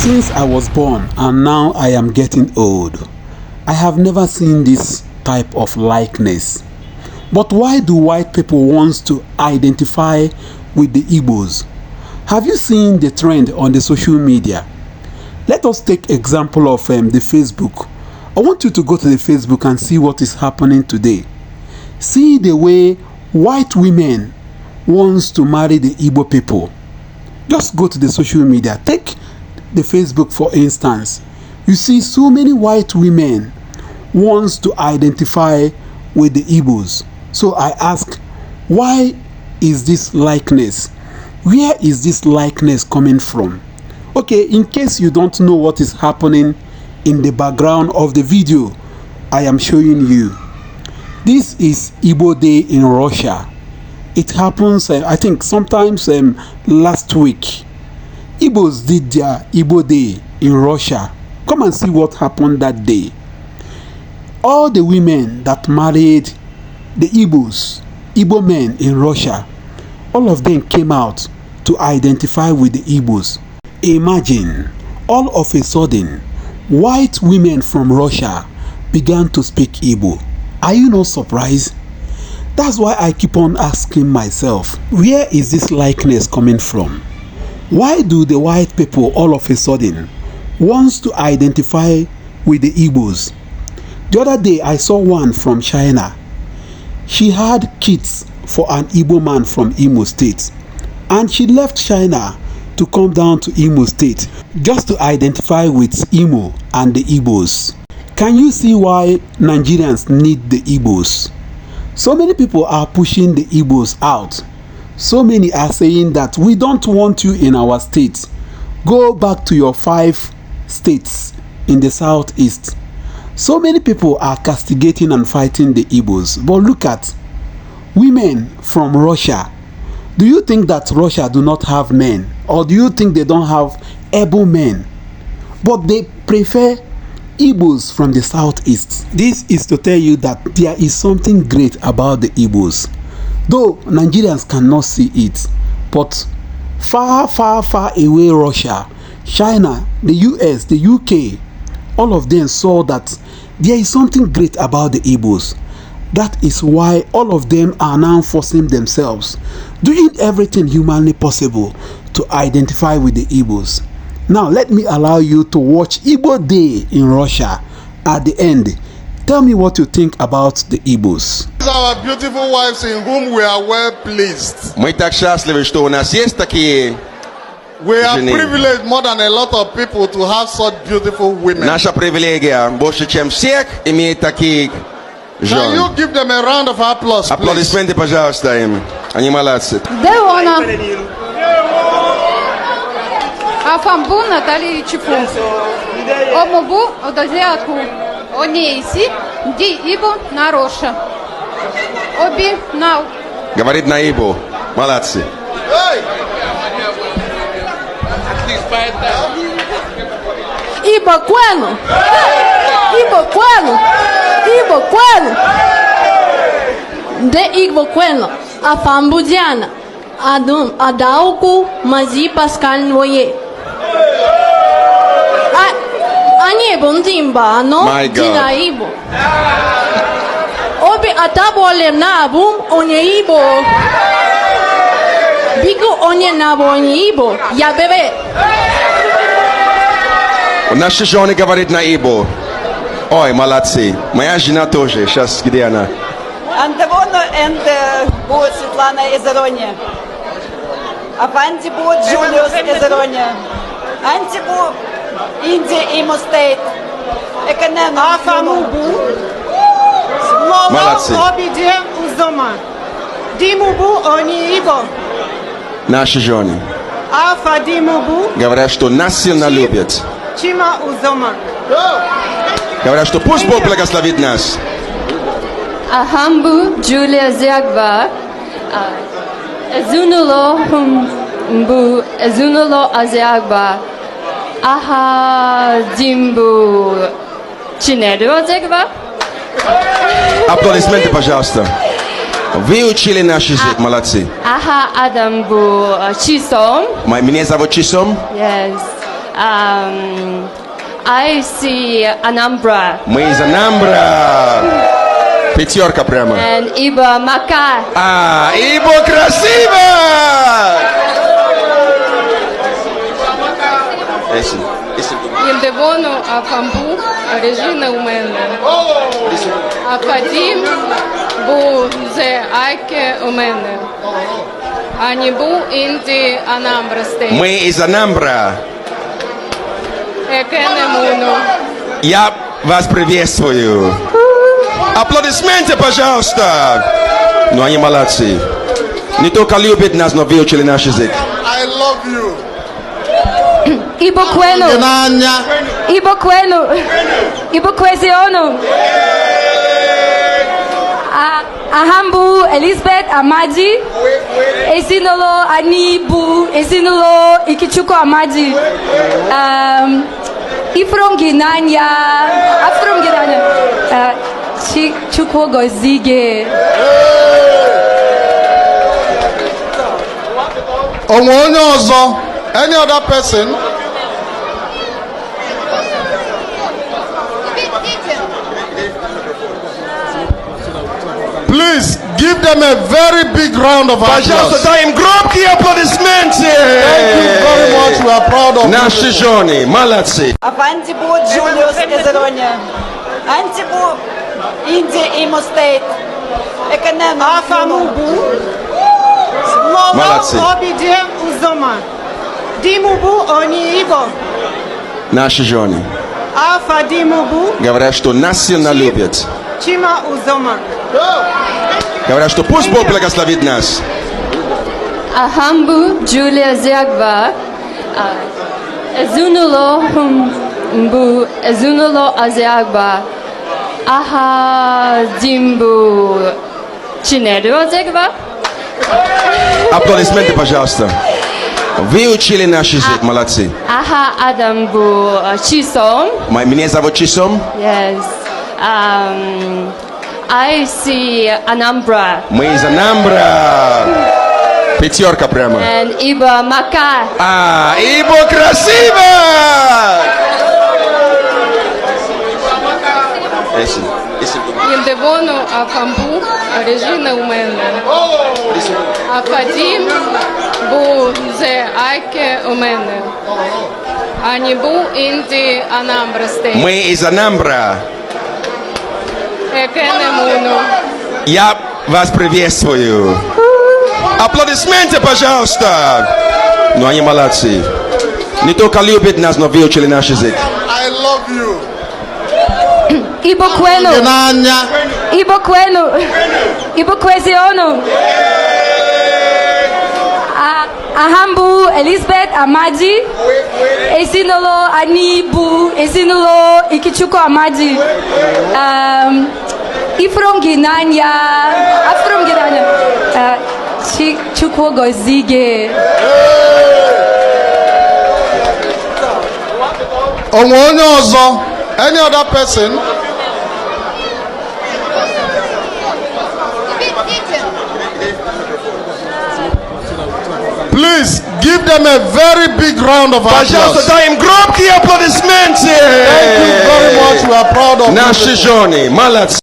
Since I was born and now I am getting old, I have never seen this type of likeness. But why do white people want to identify with the Igbos? Have you seen the trend on the social media? Let us take example of the Facebook. I want you to go to the Facebook and see what is happening today. See the way white women wants to marry the Igbo people. Just go to the social media. Take the Facebook for instance. You see so many white women wants to identify with the Igbos. So I ask, why is this likeness? Where is this likeness coming from? Okay, in case you don't know what is happening in the background of the video I am showing you, this is Igbo Day in Russia. It happens, I think, sometimes last week. Igbos did their Igbo Day in Russia. Come and see what happened that day. All the women that married the Igbos, Igbo men in Russia, all of them came out to identify with the Igbos. Imagine, all of a sudden, white women from Russia began to speak Igbo. Are you not surprised? That's why I keep on asking myself, where is this likeness coming from? Why do the white people all of a sudden wants to identify with the Igbos? The other day I saw one from China. She had kids for an Igbo man from Imo State, and she left China to come down to Imo State just to identify with Imo and the Igbos. Can you see why Nigerians need the Igbos? So many people are pushing the Igbos out. So many are saying that we don't want you in our state. Go back to your 5 states in the southeast. So many people are castigating and fighting the Igbos. But look at women from Russia. Do you think that Russia do not have men? Or do you think they don't have able men? But they prefer Igbos from the southeast. This is to tell you that there is something great about the Igbos. Though Nigerians cannot see it, but far, far, far away Russia, China, the US, the UK, all of them saw that there is something great about the Igbos. That is why all of them are now forcing themselves, doing everything humanly possible to identify with the Igbos. Now let me allow you to watch Igbo Day in Russia. At the end, tell me what you think about the Igbos. These are our beautiful wives in whom we are well pleased. Мы так счастливы, что у нас есть такие We are жены. privileged more than a lot of people to have such beautiful women. Наша привилегия больше, чем всех, иметь таких Can жен. you give them a round of applause, please? Аплодисменты, пожалуйста, им. Они молодцы. Де вона? Афамбу Наталии Чукwu. Омобу одозяку. Онейси ди Ибо нароша. Оби нау. Говорит на Ибу. Молодцы. Hey! Ibo kwenu. Ibo kwenu. Ibo kwenu. De Igbo kwenu. Afambu Diana. Adauku mazi Pascal Noye. Anye bondimba no My God. dina Igbo. Obi atabole na abum onye Igbo. Bigo onye nabo onye Igbo. Ya bebe. Наши жены говорит на Ибу. Ой, молодцы. Моя жена тоже. Сейчас где она? Антивоно будет Светлана из Иронии. Афанти будет Джулиус из Иронии. Антибу Индия Имо Стейт. Афамубу. Молодцы. Обиде Узома. Димубу они Ибо. Наши жены Афа Димубу. говорят, что нас сильно любят. Чима Узома. Говорят, что пусть Бог благословит нас. Ahambu Julia Ziagba Ezunulo Aziagba Aha Jimbu Chineru Aziagba. Аплодисменты, пожалуйста. Вы учили наш язык, молодцы. Aha Adambu Chisom. Меня зовут Чисом. Yes. I see Anambra. Мы из Анамбра. Пятерка прямо. And Igbo Maka. А, Igbo красиво! Єндевону Афамбу, Режина у мене. Афадім бу зе айке у мене. Ані бу інді Анамбра стейт. Мы из Анамбра. Экенемуну. Я вас приветствую. Аплодисменты, пожалуйста. Ну, они молодцы. Не только любят нас, но выучили наш язык. I love you. Igbo kwenu. Igbo kwenu. Igbo kwezionu. Ahambu Elizabeth Amaji. Ezinolo Anibu. Ezinolo Ikichuko Amaji. Ifrom Ginanya. Afrom Ginanya. Chukwu gozige. Onye ọzọ? Any other person? Please give them a very big round of applause. Пожалуйста, дай им громкие аплодисменты. Thank you very much. We are proud of Наши you. жены, молодцы. Афандибу Джулиус из Ирония. Антибу Инди Имо Стейт. Эконем Афамубу. Молодцы. Обиде Узома. Димубу Они Игbo. Наши жены Афа Димубу. говорят, что нас сильно любят. Чима Узома. Говорят, что пусть Бог благословит нас. Ahambu Julia Ziagba. Ezunulo Humbu. Ezunulo Aziagba. Aha Dimbu. Chinedu Ziagba. Аплодисменты, пожалуйста. Выучили наш язык, молодцы. Aha Adambu Chisom. Меня зовут Чисом. Yes. I see Anambra. Мы из Анамбра. Пятерка прямо. And Igbo Maka. А, Igbo красиво! Єндевону Афамбу, Режина у мене. Афадім бу зе айке у мене. Ані бу інді Анамбра стейт. Мы из Анамбра. Екенемуну. Я вас приветствую. Аплодисменты, пожалуйста. Ну, они молодцы. Не только любят нас, но выучили наш язык. I love you. Igbo kwenu. Igbo kwenu. Igbo kwezionu. Ahambu Elizabeth Amaji. Ezinolo Anibu. Ezinolo Ikichuko Amaji. Ifrom Ginanya. Afrom Ginanya. Chukwu gozige. Onye ọzọ? Any other person? Please give them a very big round of applause. Пожалуйста, дай им громкие аплодисменты. Thank you very much. We are proud of you. Наши жены, молодцы.